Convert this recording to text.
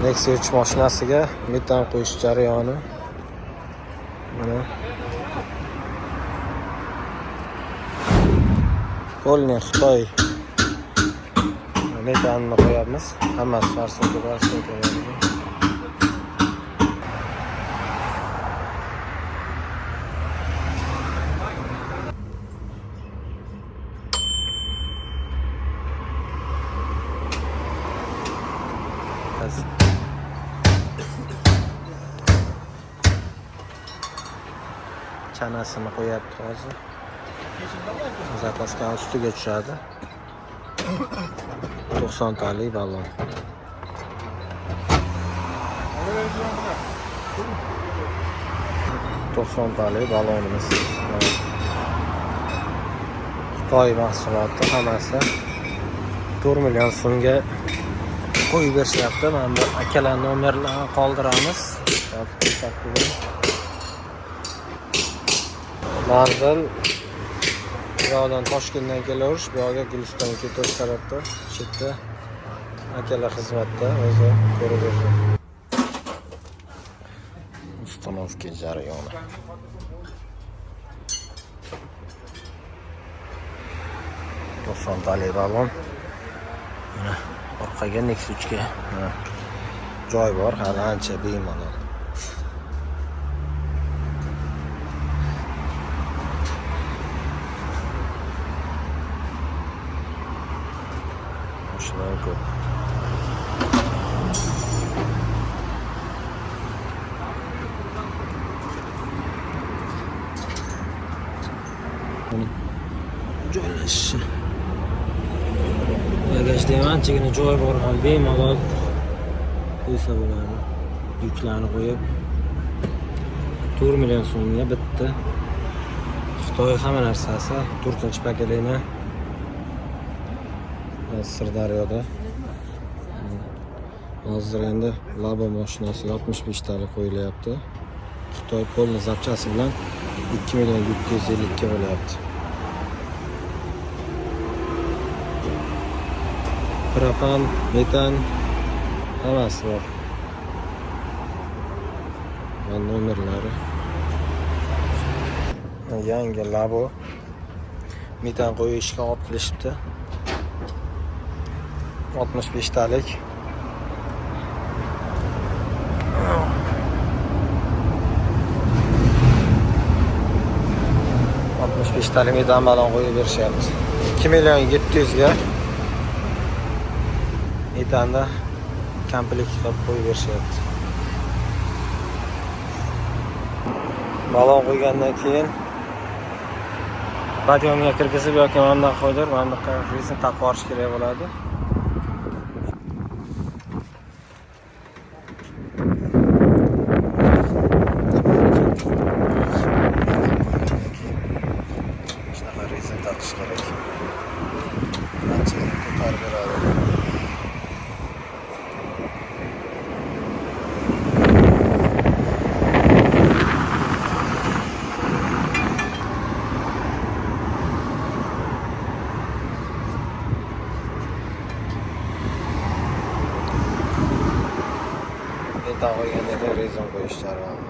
Nexia 3 mashinasiga metan qo'yish jarayoni. Mana Polni Xitoy metanni qo'yamiz. Hammasi farso'ga keladi. Chanasini qo'yapti hozir. Zapaskani ustiga tushadi. 90 talik balon. Balonimiz. Xitoy mahsuloti hammasi 4 million so'mga qo'yib berishyapti. Mana bu akalar nomerlarini qoldiramiz. Manzil yo'ldan Toshkentdan kelaverish, bu yerga Guliston ketish tarafda, chetda akalar xizmatda o'zi ko'rib beradi. Ustanovka jarayoni. To'santali balon. Mana orqaga Nexia 3 ga joy bor, hali ancha bemalol. Şunları joylashishi. Bagajda anchagina joy bor, ham bemalol qo'ysa bo'ladi. Yuklarni qo'yib 4 million so'mga bitta. Xitoy hamma narsasi 4-paketini Sirdaryoda. Hozir endi Labo mashinasiga 65 talik qo'yilyapti. Xitoy polni zapchasi bilan 2 million 750 ga bo'lyapti. Propan, metan hammasi bor. Va nomerlari. Yangi Labo metan qo'yishga olib kelishibdi. 65 talik. talik metan balon qo'yib berishyapti. 2 million 700 ga metanda komplekt qilib qo'yib berishyapti. Balon qo'ygandan keyin batyonga kirgizib yoki mana bunday qo'ydir, mana bunday rezin taqib yuborish kerak bo'ladi. Metan qo'yganda rezon qo'yish jarayoni.